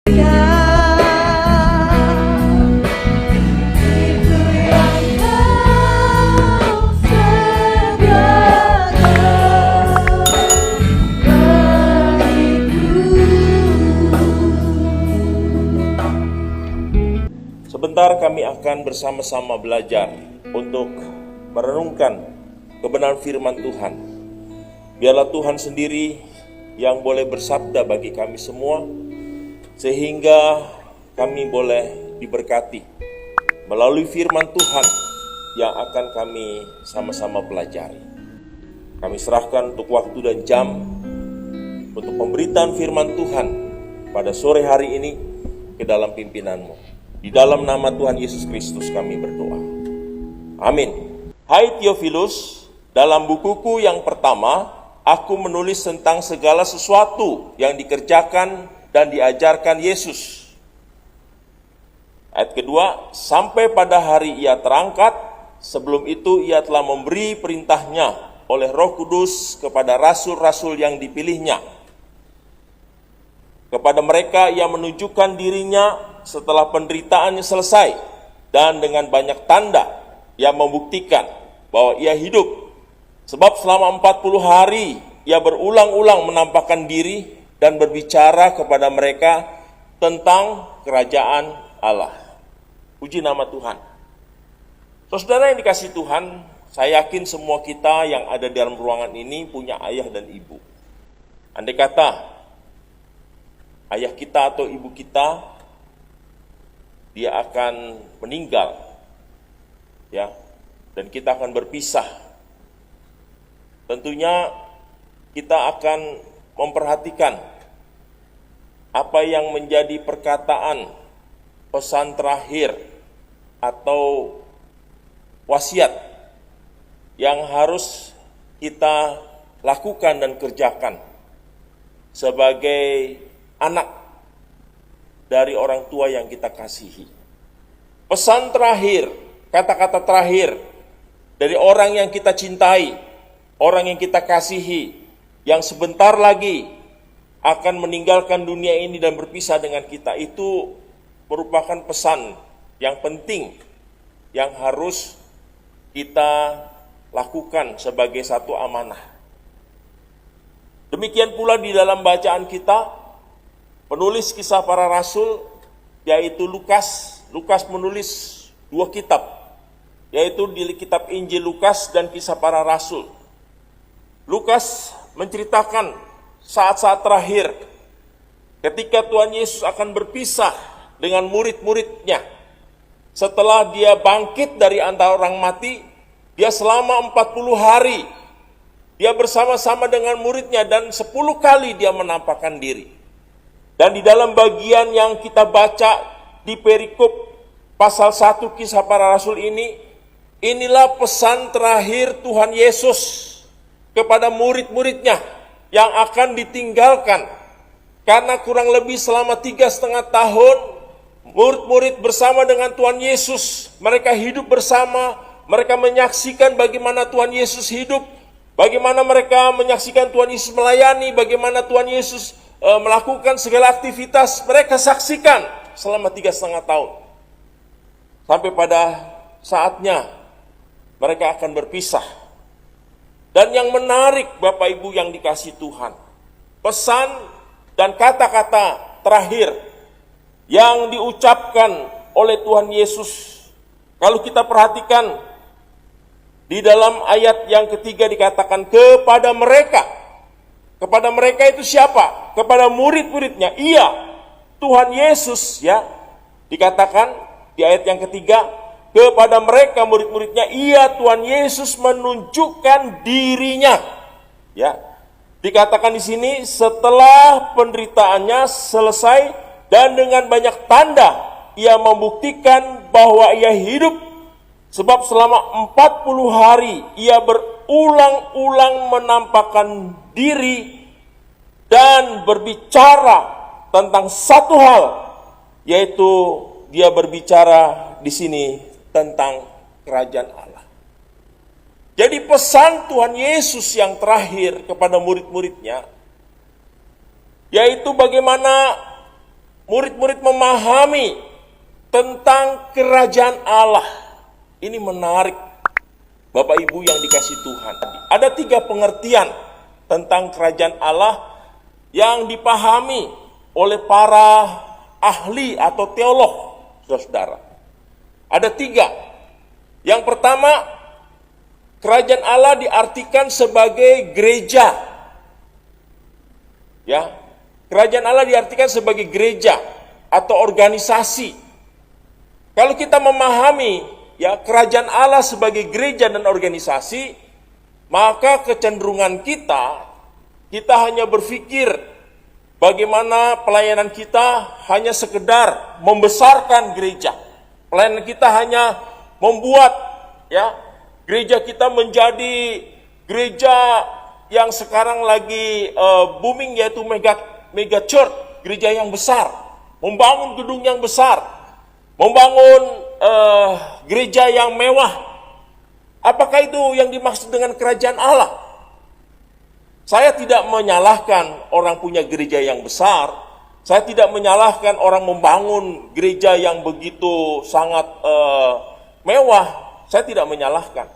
Sebentar kami akan bersama-sama belajar untuk merenungkan kebenaran firman Tuhan. Biarlah Tuhan sendiri yang boleh bersabda bagi kami semua, sehingga kami boleh diberkati melalui firman Tuhan yang akan kami sama-sama pelajari. Kami serahkan untuk waktu dan jam untuk pemberitaan firman Tuhan pada sore hari ini ke dalam pimpinan-Mu. Di dalam nama Tuhan Yesus Kristus kami berdoa. Amin. Hai Theophilus, dalam bukuku yang pertama, aku menulis tentang segala sesuatu yang dikerjakan dan diajarkan Yesus. Ayat kedua, sampai pada hari ia terangkat, sebelum itu ia telah memberi perintahnya oleh Roh Kudus kepada rasul-rasul yang dipilihnya. Kepada mereka ia menunjukkan dirinya setelah penderitaannya selesai, dan dengan banyak tanda ia membuktikan bahwa ia hidup. Sebab selama 40 hari ia berulang-ulang menampakkan diri dan berbicara kepada mereka tentang kerajaan Allah. Puji nama Tuhan. Saudara yang dikasihi Tuhan, saya yakin semua kita yang ada di dalam ruangan ini punya ayah dan ibu. Andai kata ayah kita atau ibu kita dia akan meninggal, ya, dan kita akan berpisah. Tentunya kita akan memperhatikan apa yang menjadi perkataan pesan terakhir atau wasiat yang harus kita lakukan dan kerjakan sebagai anak dari orang tua yang kita kasihi. Pesan terakhir, kata-kata terakhir dari orang yang kita cintai, orang yang kita kasihi, yang sebentar lagi akan meninggalkan dunia ini dan berpisah dengan kita, itu merupakan pesan yang penting yang harus kita lakukan sebagai satu amanah. Demikian pula di dalam bacaan kita, penulis kisah para rasul, yaitu Lukas menulis 2 kitab, yaitu di kitab Injil Lukas dan kisah para rasul. Lukas menceritakan saat-saat terakhir ketika Tuhan Yesus akan berpisah dengan murid-muridnya. Setelah dia bangkit dari antara orang mati, dia selama 40 hari, dia bersama-sama dengan muridnya dan 10 kali dia menampakkan diri. Dan di dalam bagian yang kita baca di perikop pasal 1 kisah para rasul ini, inilah pesan terakhir Tuhan Yesus kepada murid-muridnya yang akan ditinggalkan. Karena kurang lebih selama 3,5 tahun, murid-murid bersama dengan Tuhan Yesus, mereka hidup bersama, mereka menyaksikan bagaimana Tuhan Yesus hidup, bagaimana mereka menyaksikan Tuhan Yesus melayani, bagaimana Tuhan Yesus melakukan segala aktivitas, mereka saksikan selama 3,5 tahun. Sampai pada saatnya mereka akan berpisah. Dan yang menarik Bapak Ibu yang dikasihi Tuhan, pesan dan kata-kata terakhir yang diucapkan oleh Tuhan Yesus, kalau kita perhatikan di dalam ayat yang ketiga dikatakan kepada mereka. Kepada mereka itu siapa? Kepada murid-muridnya. Iya, Tuhan Yesus, ya. Dikatakan di ayat yang ketiga, kepada mereka murid-muridnya, iya Tuhan Yesus menunjukkan dirinya. Ya. Dikatakan di sini setelah penderitaannya selesai dan dengan banyak tanda ia membuktikan bahwa ia hidup. Sebab selama 40 hari ia berulang-ulang menampakkan diri dan berbicara tentang satu hal, yaitu dia berbicara di sini tentang kerajaan Allah. Jadi pesan Tuhan Yesus yang terakhir kepada murid-muridnya, yaitu bagaimana murid-murid memahami tentang kerajaan Allah. Ini menarik, Bapak Ibu yang dikasih Tuhan. Ada 3 pengertian tentang kerajaan Allah yang dipahami oleh para ahli atau teolog, saudara. Ada 3. Yang pertama, kerajaan Allah diartikan sebagai gereja. Ya, kerajaan Allah diartikan sebagai gereja atau organisasi. Kalau kita memahami ya kerajaan Allah sebagai gereja dan organisasi, maka kecenderungan kita hanya berpikir bagaimana pelayanan kita hanya sekedar membesarkan gereja. Pelayanan kita hanya membuat ya gereja kita menjadi gereja yang sekarang lagi booming, yaitu mega church, gereja yang besar, membangun gedung yang besar, membangun gereja yang mewah. Apakah itu yang dimaksud dengan kerajaan Allah? Saya tidak menyalahkan orang punya gereja yang besar. Saya tidak menyalahkan orang membangun gereja yang begitu sangat mewah. Saya tidak menyalahkan.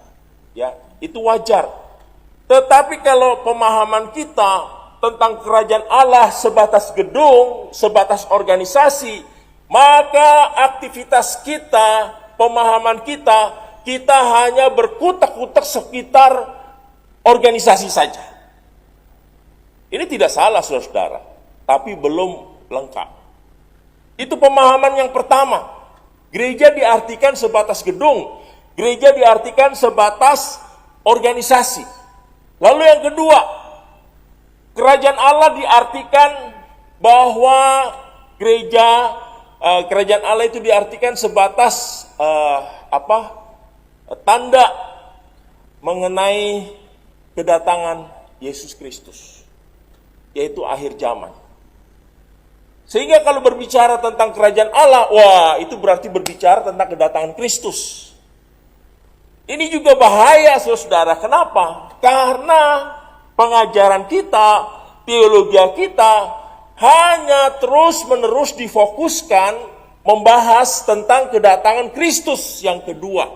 Ya, itu wajar. Tetapi kalau pemahaman kita tentang kerajaan Allah sebatas gedung, sebatas organisasi, maka aktivitas kita, pemahaman kita hanya berkutak-kutak sekitar organisasi saja. Ini tidak salah, saudara, tapi belum lengkap. Itu pemahaman yang pertama. Gereja diartikan sebatas gedung, gereja diartikan sebatas organisasi. Lalu yang kedua, kerajaan Allah diartikan bahwa kerajaan Allah itu diartikan sebatas tanda mengenai kedatangan Yesus Kristus, yaitu akhir zaman. Sehingga kalau berbicara tentang kerajaan Allah, wah itu berarti berbicara tentang kedatangan Kristus. Ini juga bahaya, saudara. Kenapa? Karena pengajaran kita, teologi kita hanya terus-menerus difokuskan membahas tentang kedatangan Kristus yang kedua.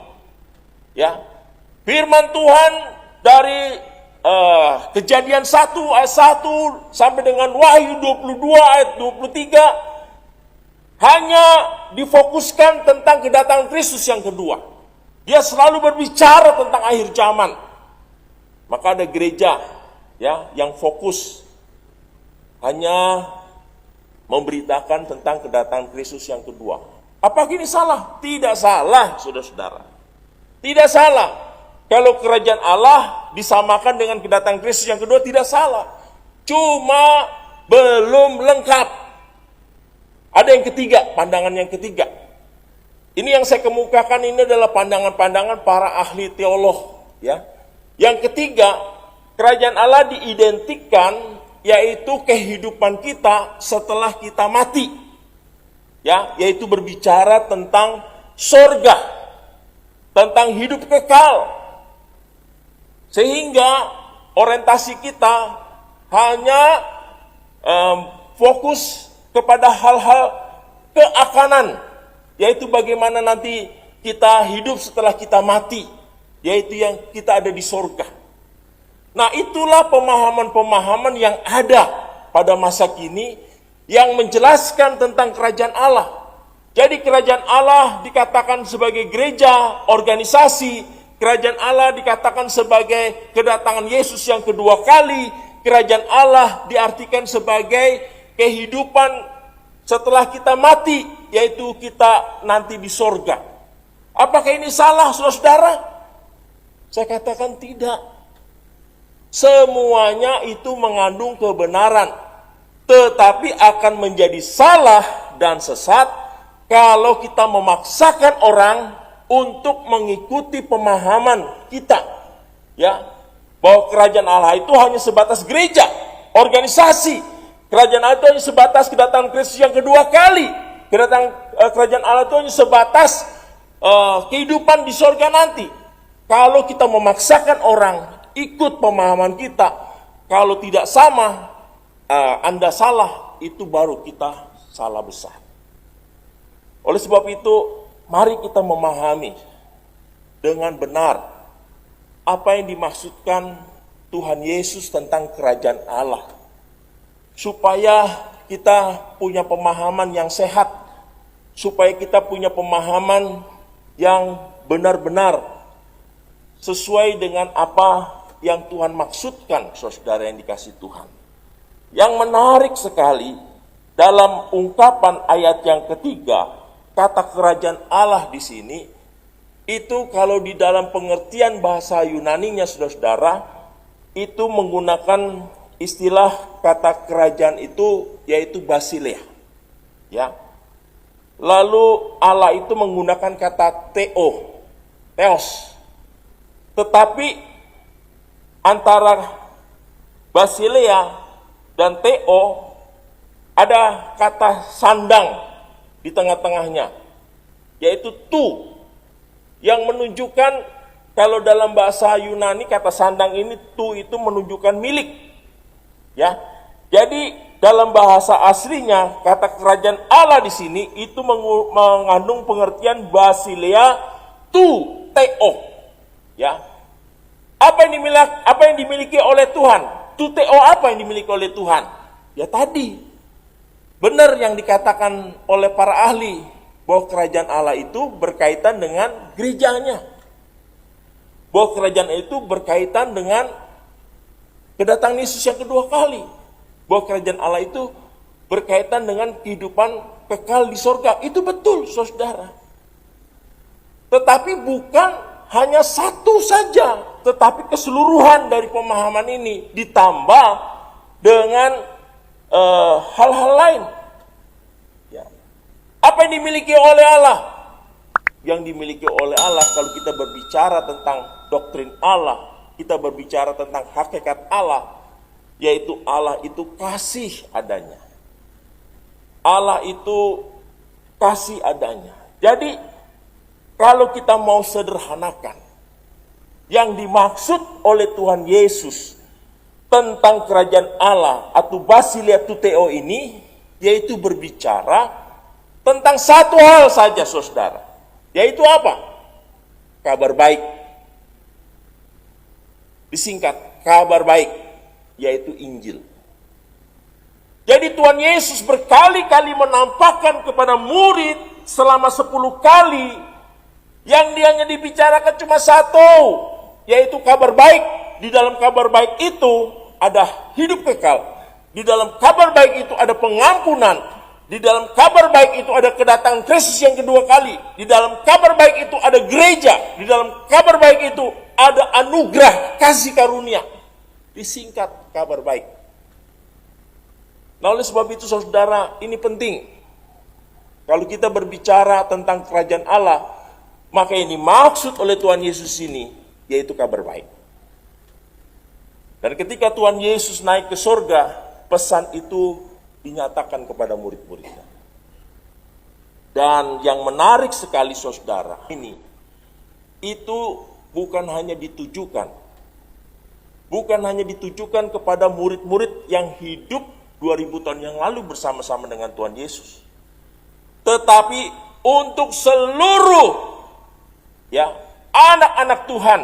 Ya, firman Tuhan dari Kejadian 1 ayat 1 sampai dengan Wahyu 22 ayat 23 hanya difokuskan tentang kedatangan Kristus yang kedua. Dia selalu berbicara tentang akhir zaman. Maka ada gereja ya yang fokus hanya memberitakan tentang kedatangan Kristus yang kedua. Apakah ini salah? Tidak salah, saudara-saudara. Tidak salah. Kalau kerajaan Allah disamakan dengan kedatangan Kristus yang kedua, tidak salah. Cuma belum lengkap. Ada yang ketiga, pandangan yang ketiga. Ini yang saya kemukakan ini adalah pandangan-pandangan para ahli teolog. Ya. Yang ketiga, kerajaan Allah diidentikan yaitu kehidupan kita setelah kita mati. Ya, yaitu berbicara tentang sorga, tentang hidup kekal. Sehingga orientasi kita hanya fokus kepada hal-hal keakanan, yaitu bagaimana nanti kita hidup setelah kita mati, yaitu yang kita ada di sorga. Nah, itulah pemahaman-pemahaman yang ada pada masa kini yang menjelaskan tentang kerajaan Allah. Jadi kerajaan Allah dikatakan sebagai gereja, organisasi. Kerajaan Allah dikatakan sebagai kedatangan Yesus yang kedua kali. Kerajaan Allah diartikan sebagai kehidupan setelah kita mati, yaitu kita nanti di sorga. Apakah ini salah, saudara? Saya katakan tidak. Semuanya itu mengandung kebenaran, tetapi akan menjadi salah dan sesat kalau kita memaksakan orang untuk mengikuti pemahaman kita, ya, bahwa kerajaan Allah itu hanya sebatas gereja, organisasi. Kerajaan Allah itu hanya sebatas kedatangan Kristus yang kedua kali. Kerajaan Allah itu hanya sebatas kehidupan di sorga nanti. Kalau kita memaksakan orang ikut pemahaman kita, kalau tidak sama, Anda salah, itu baru kita salah besar. Oleh sebab itu, mari kita memahami dengan benar apa yang dimaksudkan Tuhan Yesus tentang kerajaan Allah. Supaya kita punya pemahaman yang sehat, supaya kita punya pemahaman yang benar-benar sesuai dengan apa yang Tuhan maksudkan, saudara yang dikasihi Tuhan. Yang menarik sekali dalam ungkapan ayat yang ketiga, kata kerajaan Allah di sini, itu kalau di dalam pengertian bahasa Yunaninya, saudara-saudara, itu menggunakan istilah kata kerajaan itu yaitu basileia. Ya. Lalu Allah itu menggunakan kata theos. Tetapi antara basileia dan theo ada kata sandang di tengah-tengahnya, yaitu tu, yang menunjukkan kalau dalam bahasa Yunani kata sandang ini tu itu menunjukkan milik. Ya. Jadi dalam bahasa aslinya kata kerajaan Allah di sini itu mengandung pengertian basileia tu theo. Ya. Apa yang dimiliki oleh Tuhan? Tu theo apa yang dimiliki oleh Tuhan? Ya tadi benar yang dikatakan oleh para ahli bahwa kerajaan Allah itu berkaitan dengan gerejanya. Bahwa kerajaan itu berkaitan dengan kedatangan Yesus yang kedua kali. Bahwa kerajaan Allah itu berkaitan dengan kehidupan kekal di sorga. Itu betul, saudara. Tetapi bukan hanya satu saja, tetapi keseluruhan dari pemahaman ini ditambah dengan hal-hal lain. Ya. Apa yang dimiliki oleh Allah? Yang dimiliki oleh Allah kalau kita berbicara tentang doktrin Allah, kita berbicara tentang hakikat Allah, yaitu Allah itu kasih adanya. Allah itu kasih adanya. Jadi kalau kita mau sederhanakan, yang dimaksud oleh Tuhan Yesus tentang kerajaan Allah atau basileia tu theo ini, yaitu berbicara tentang satu hal saja, saudara. Yaitu apa? Kabar baik. Disingkat, kabar baik, yaitu Injil. Jadi Tuhan Yesus berkali-kali menampakkan kepada murid selama 10 kali yang dia hanya dibicarakan cuma satu, yaitu kabar baik. Di dalam kabar baik itu ada hidup kekal. Di dalam kabar baik itu ada pengampunan. Di dalam kabar baik itu ada kedatangan Kristus yang kedua kali. Di dalam kabar baik itu ada gereja. Di dalam kabar baik itu ada anugerah kasih karunia. Disingkat kabar baik. Nah, oleh sebab itu saudara, ini penting. Kalau kita berbicara tentang kerajaan Allah, maka ini maksud oleh Tuhan Yesus ini, yaitu kabar baik. Dan ketika Tuhan Yesus naik ke surga, pesan itu dinyatakan kepada murid-muridnya. Dan yang menarik sekali saudara, ini itu bukan hanya ditujukan kepada murid-murid yang hidup 2000 tahun yang lalu bersama-sama dengan Tuhan Yesus. Tetapi untuk seluruh anak-anak Tuhan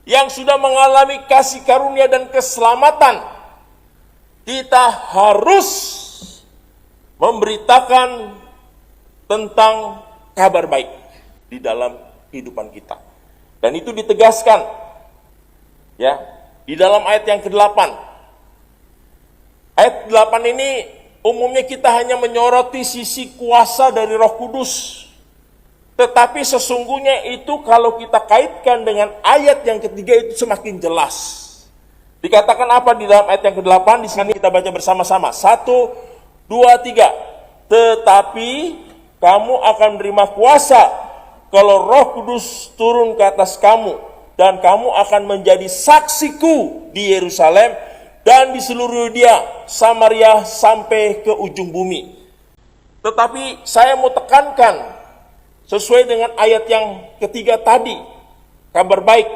yang sudah mengalami kasih karunia dan keselamatan, kita harus memberitakan tentang kabar baik di dalam kehidupan kita. Dan itu ditegaskan di dalam ayat yang ke-8. Ayat 8 ini umumnya kita hanya menyoroti sisi kuasa dari Roh Kudus. Tetapi sesungguhnya itu kalau kita kaitkan dengan ayat yang ketiga itu semakin jelas. Dikatakan apa di dalam ayat yang ke-8? Di sini kita baca bersama-sama. 1, 2, 3. Tetapi kamu akan menerima kuasa kalau Roh Kudus turun ke atas kamu, dan kamu akan menjadi saksiku di Yerusalem dan di seluruh Yudea, Samaria sampai ke ujung bumi. Tetapi saya mau tekankan sesuai dengan ayat yang ketiga tadi, kabar baik,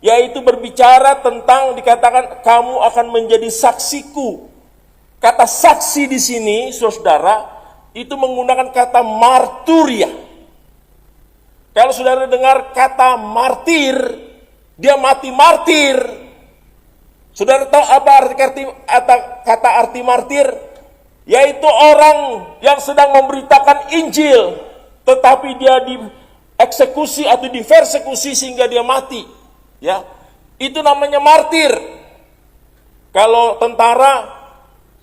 yaitu berbicara tentang dikatakan kamu akan menjadi saksiku. Kata saksi di sini, saudara, itu menggunakan kata marturia. Kalau saudara dengar kata martir, dia mati martir. Saudara tahu apa kata arti martir? Yaitu orang yang sedang memberitakan Injil, tetapi dia dieksekusi atau diversekusi sehingga dia mati. Ya, itu namanya martir. Kalau tentara,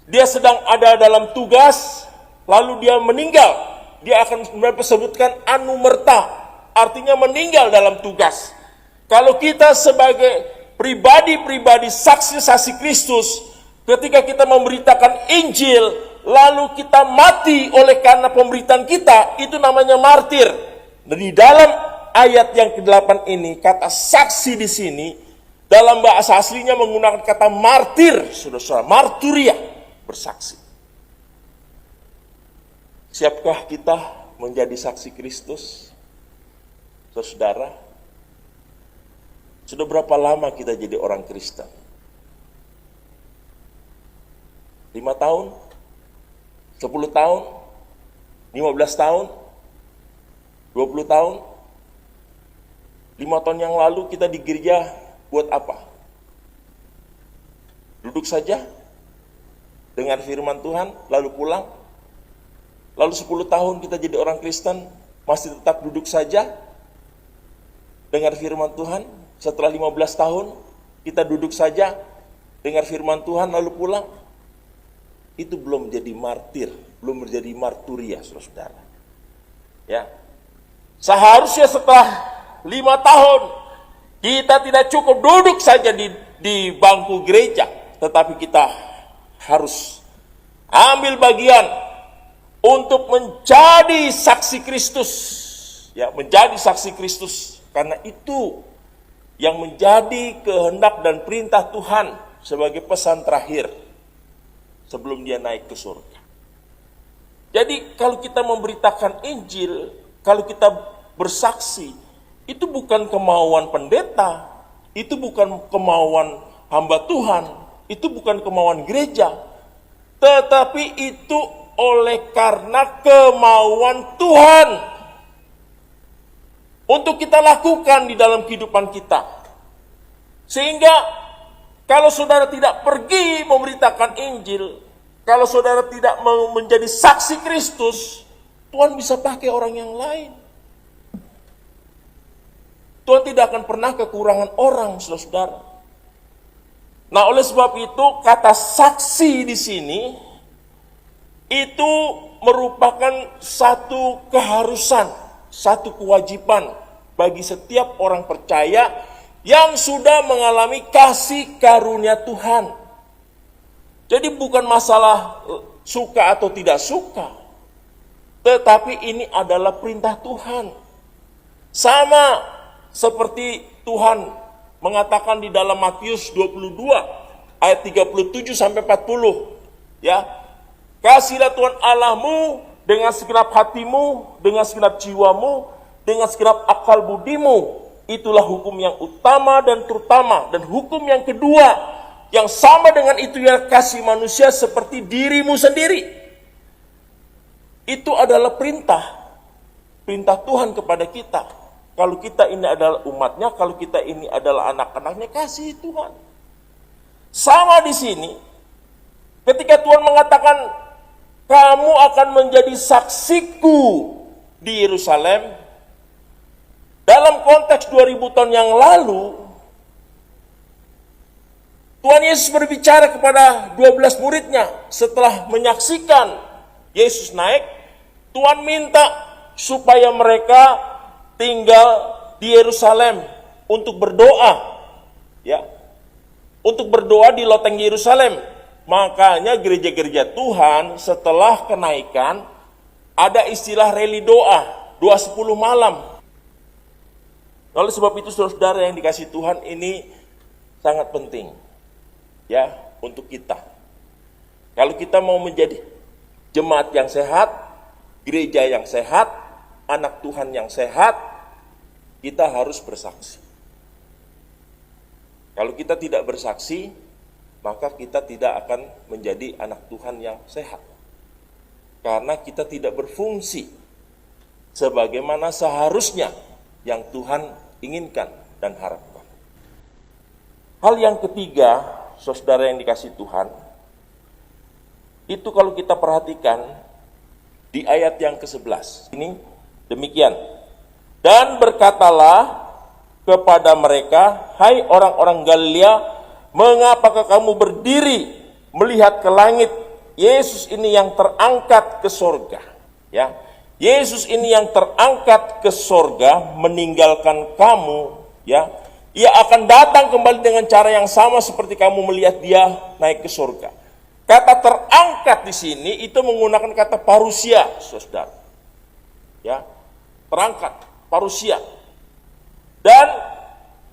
dia sedang ada dalam tugas, lalu dia meninggal, dia akan disebutkan anumerta, artinya meninggal dalam tugas. Kalau kita sebagai pribadi-pribadi saksi-saksi Kristus, ketika kita memberitakan Injil, lalu kita mati oleh karena pemberitaan kita, itu namanya martir. Dan di dalam ayat yang ke-8 ini, kata saksi di sini, dalam bahasa aslinya menggunakan kata martir, saudara-saudara, marturia, bersaksi. Siapkah kita menjadi saksi Kristus? Saudara, sudah berapa lama kita jadi orang Kristen? 5 tahun? 10 tahun? 15 tahun? 20 tahun? 5 tahun yang lalu kita di gereja buat apa? Duduk saja? Dengar firman Tuhan, lalu pulang? Lalu 10 tahun kita jadi orang Kristen, masih tetap duduk saja? Dengar firman Tuhan, setelah 15 tahun, kita duduk saja, dengar firman Tuhan, lalu pulang. Itu belum menjadi martir, belum menjadi marturia, saudara-saudara. Ya, seharusnya setelah 5 tahun, kita tidak cukup duduk saja di bangku gereja, tetapi kita harus ambil bagian untuk menjadi saksi Kristus. Ya, menjadi saksi Kristus. Karena itu yang menjadi kehendak dan perintah Tuhan sebagai pesan terakhir sebelum dia naik ke surga. Jadi kalau kita memberitakan Injil, kalau kita bersaksi, itu bukan kemauan pendeta, itu bukan kemauan hamba Tuhan, itu bukan kemauan gereja, tetapi itu oleh karena kemauan Tuhan untuk kita lakukan di dalam kehidupan kita. Sehingga kalau saudara tidak pergi memberitakan Injil, kalau saudara tidak menjadi saksi Kristus, Tuhan bisa pakai orang yang lain. Tuhan tidak akan pernah kekurangan orang, saudara-saudara. Nah, oleh sebab itu kata saksi di sini itu merupakan satu keharusan, satu kewajiban bagi setiap orang percaya yang sudah mengalami kasih karunia Tuhan. Jadi bukan masalah suka atau tidak suka, tetapi ini adalah perintah Tuhan. Sama seperti Tuhan mengatakan di dalam Matius 22 ayat 37 sampai 40, ya. Kasihlah Tuhan Allahmu dengan segenap hatimu, dengan segenap jiwamu, dengan segenap akal budimu. Itulah hukum yang utama dan terutama. Dan hukum yang kedua yang sama dengan itu, ya, kasih manusia seperti dirimu sendiri. Itu adalah perintah Tuhan kepada kita. Kalau kita ini adalah umatnya, kalau kita ini adalah anak-anaknya, kasih Tuhan. Sama di sini, ketika Tuhan mengatakan, kamu akan menjadi saksiku di Yerusalem. Dalam konteks 2000 tahun yang lalu, Tuhan Yesus berbicara kepada 12 muridnya setelah menyaksikan Yesus naik. Tuhan minta supaya mereka tinggal di Yerusalem untuk berdoa, ya, untuk berdoa di loteng Yerusalem. Makanya gereja-gereja Tuhan setelah kenaikan ada istilah reli doa 10 malam. Oleh sebab itu, saudara yang dikasih Tuhan, ini sangat penting, ya, untuk kita. Kalau kita mau menjadi jemaat yang sehat, gereja yang sehat, anak Tuhan yang sehat, kita harus bersaksi. Kalau kita tidak bersaksi, maka kita tidak akan menjadi anak Tuhan yang sehat. karena kita tidak berfungsi sebagaimana seharusnya yang Tuhan inginkan dan harapkan. Hal yang ketiga, saudara yang dikasihi Tuhan, itu kalau kita perhatikan di ayat yang ke-11. Ini demikian. Dan berkatalah kepada mereka, hai orang-orang Galilea, mengapakah kamu berdiri melihat ke langit? Yesus ini yang terangkat ke sorga. Ya, Yesus ini yang terangkat ke sorga, meninggalkan kamu. Ya, Ia akan datang kembali dengan cara yang sama seperti kamu melihat Dia naik ke sorga. Kata terangkat di sini itu menggunakan kata parusia, saudara. Ya, terangkat, parusia. Dan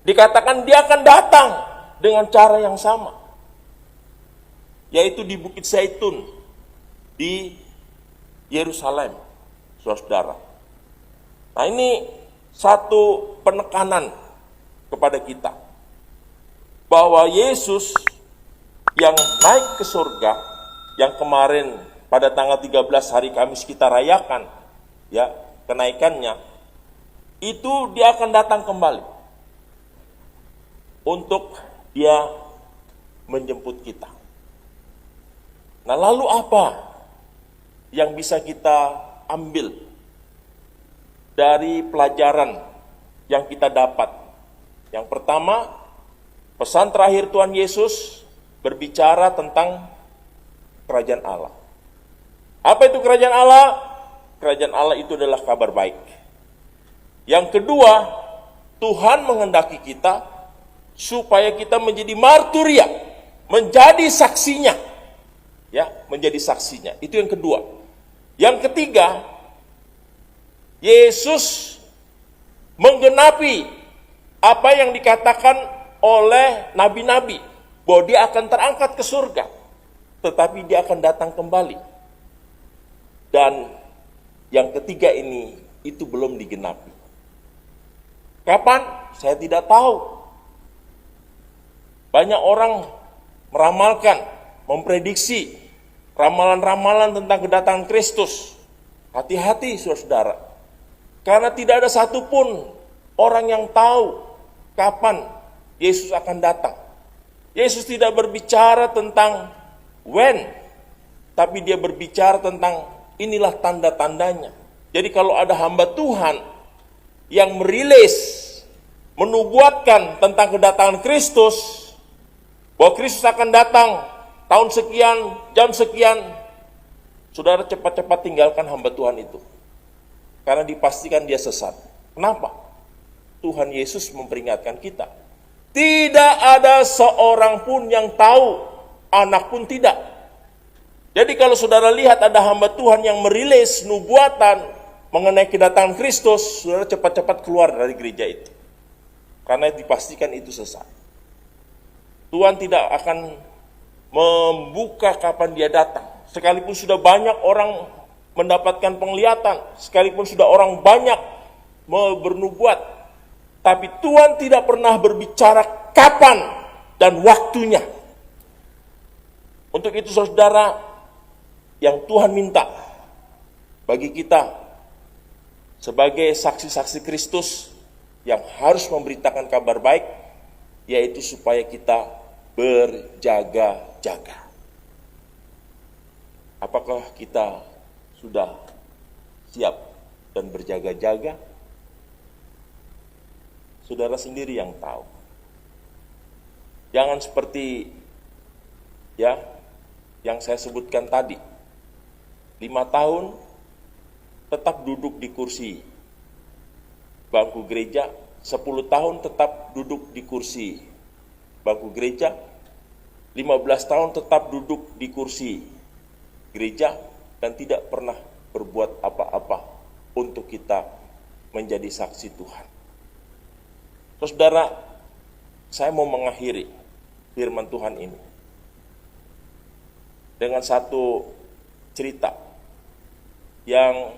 dikatakan Dia akan datang dengan cara yang sama, yaitu di Bukit Zaitun di Yerusalem, saudara. Nah, ini satu penekanan kepada kita bahwa Yesus yang naik ke surga, yang kemarin pada tanggal 13 hari Kamis kita rayakan, ya, kenaikannya, itu Dia akan datang kembali untuk Dia menjemput kita. Nah, lalu apa yang bisa kita ambil dari pelajaran yang kita dapat? Yang pertama, pesan terakhir Tuhan Yesus berbicara tentang kerajaan Allah. Apa itu kerajaan Allah? Kerajaan Allah itu adalah kabar baik. Yang kedua, Tuhan menghendaki kita supaya kita menjadi marturia, menjadi saksinya. Ya, menjadi saksinya. Itu yang kedua. Yang ketiga, Yesus menggenapi apa yang dikatakan oleh nabi-nabi, bahwa Dia akan terangkat ke surga, tetapi Dia akan datang kembali. Dan yang ketiga ini, itu belum digenapi. Kapan? Saya tidak tahu. Banyak orang meramalkan, memprediksi ramalan-ramalan tentang kedatangan Kristus. Hati-hati, saudara. Karena tidak ada satupun orang yang tahu kapan Yesus akan datang. Yesus tidak berbicara tentang when, tapi Dia berbicara tentang inilah tanda-tandanya. Jadi kalau ada hamba Tuhan yang merilis, menubuatkan tentang kedatangan Kristus, bahwa Kristus akan datang tahun sekian, jam sekian, saudara cepat-cepat tinggalkan hamba Tuhan itu. Karena dipastikan dia sesat. Kenapa? Tuhan Yesus memperingatkan kita. Tidak ada seorang pun yang tahu, anak pun tidak. Jadi kalau saudara lihat ada hamba Tuhan yang merilis nubuatan mengenai kedatangan Kristus, saudara cepat-cepat keluar dari gereja itu. Karena dipastikan itu sesat. Tuhan tidak akan membuka kapan Dia datang. Sekalipun sudah banyak orang mendapatkan penglihatan, sekalipun sudah orang banyak bernubuat, tapi Tuhan tidak pernah berbicara kapan dan waktunya. Untuk itu saudara, yang Tuhan minta bagi kita sebagai saksi-saksi Kristus yang harus memberitakan kabar baik, yaitu supaya kita berjaga-jaga. Apakah kita sudah siap dan berjaga-jaga? Saudara sendiri yang tahu. Jangan seperti ya yang saya sebutkan tadi. 5 tahun tetap duduk di kursi bangku gereja, 10 tahun tetap duduk di kursi bangku gereja, 15 tahun tetap duduk di kursi gereja, dan tidak pernah berbuat apa-apa untuk kita menjadi saksi Tuhan. Saudara, saya mau mengakhiri firman Tuhan ini dengan satu cerita yang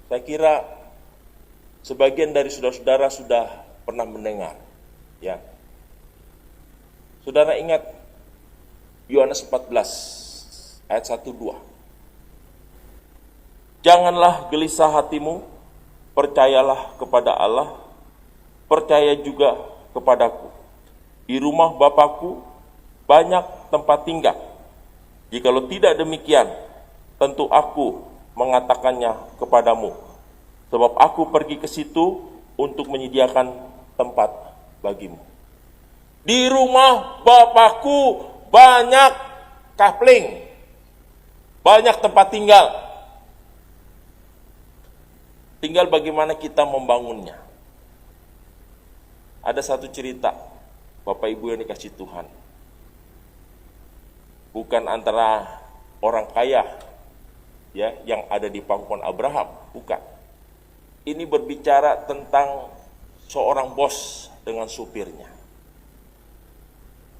saya kira sebagian dari saudara-saudara sudah pernah mendengar. Ya, saudara ingat Yohanes 14 ayat 1-2. Janganlah gelisah hatimu, percayalah kepada Allah, percaya juga kepadaku. Di rumah Bapakku banyak tempat tinggal. Jikalau tidak demikian, tentu aku mengatakannya kepadamu, sebab aku pergi ke situ untuk menyediakan tempat bagimu. Di rumah Bapakku banyak kapling, banyak tempat tinggal. Tinggal bagaimana kita membangunnya. Ada satu cerita, Bapak Ibu yang dikasih Tuhan. Bukan antara orang kaya ya yang ada di pangkuan Abraham, bukan. Ini berbicara tentang seorang bos dengan supirnya.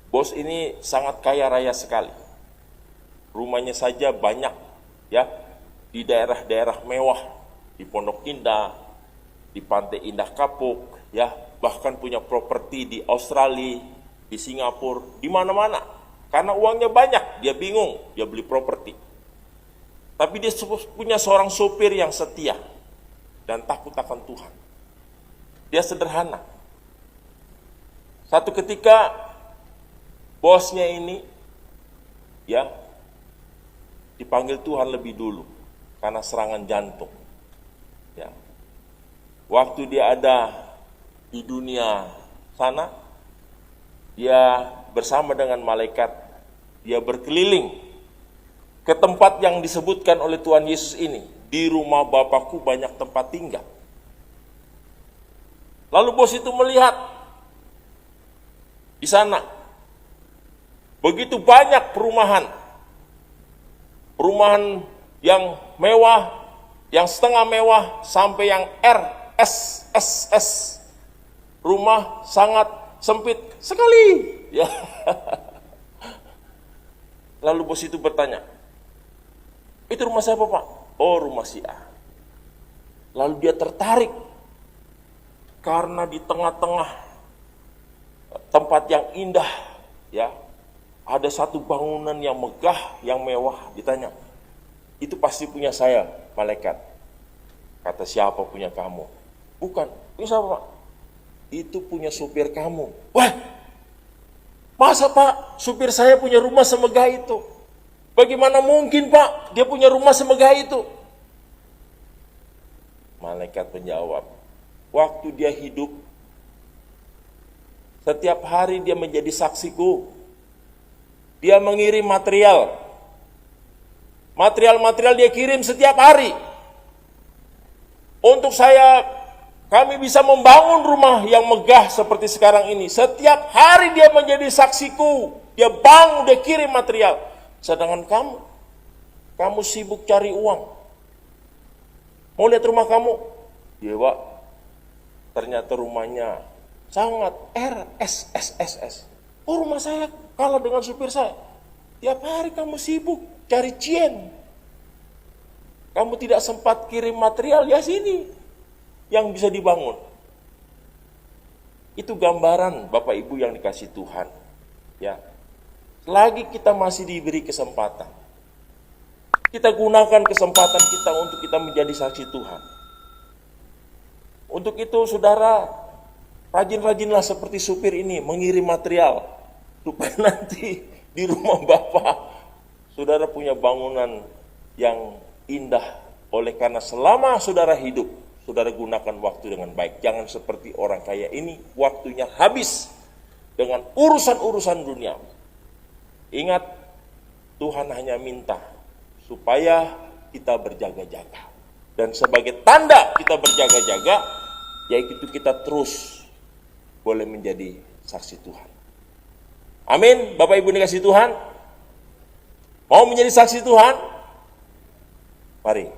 Bos ini sangat kaya raya sekali. Rumahnya saja banyak ya di daerah-daerah mewah, di Pondok Indah, di Pantai Indah Kapuk, ya, bahkan punya properti di Australia, di Singapura, di mana-mana. Karena uangnya banyak, dia bingung, dia beli properti. Tapi dia punya seorang sopir yang setia dan takut akan Tuhan. Dia sederhana. Satu ketika bosnya ini ya dipanggil Tuhan lebih dulu karena serangan jantung. Ya. Waktu dia ada di dunia sana, dia bersama dengan malaikat, dia berkeliling ke tempat yang disebutkan oleh Tuhan Yesus ini. Di rumah Bapakku banyak tempat tinggal. Lalu bos itu melihat di sana begitu banyak perumahan yang mewah, yang setengah mewah, sampai yang RSSS. Rumah sangat sempit sekali. Ya. Lalu bos itu bertanya, itu rumah siapa Pak? Oh, rumah si A. Lalu dia tertarik karena di tengah-tengah tempat yang indah, ya, ada satu bangunan yang megah, yang mewah. Ditanya, itu pasti punya saya, malaikat. Kata, siapa punya kamu? Bukan, punya siapa Pak? Itu punya supir kamu. Wah, masa Pak, supir saya punya rumah semegah itu? Bagaimana mungkin Pak, dia punya rumah semegah itu? Malaikat menjawab, waktu dia hidup, setiap hari dia menjadi saksiku. Dia mengirim material. Material dia kirim setiap hari. Untuk kami bisa membangun rumah yang megah seperti sekarang ini. Setiap hari dia menjadi saksiku. Dia bangun, dia kirim material. Sedangkan kamu sibuk cari uang. Mau lihat rumah kamu? Iya Pak. Ternyata rumahnya sangat RSSS. Oh, rumah saya kalah dengan supir saya. Tiap hari kamu sibuk cari cien. Kamu tidak sempat kirim material, ya sini yang bisa dibangun. Itu gambaran Bapak Ibu yang dikasih Tuhan. Ya. Selagi kita masih diberi kesempatan, kita gunakan kesempatan kita untuk kita menjadi saksi Tuhan. Untuk itu saudara, rajin-rajinlah seperti supir ini mengirim material supaya nanti di rumah Bapak saudara punya bangunan yang indah. Oleh karena selama saudara hidup, saudara gunakan waktu dengan baik. Jangan seperti orang kaya ini, waktunya habis dengan urusan-urusan dunia. Ingat, Tuhan hanya minta supaya kita berjaga-jaga. Dan sebagai tanda kita berjaga-jaga, yaitu kita terus boleh menjadi saksi Tuhan. Amin. Bapak Ibu dikasih Tuhan, mau menjadi saksi Tuhan? Mari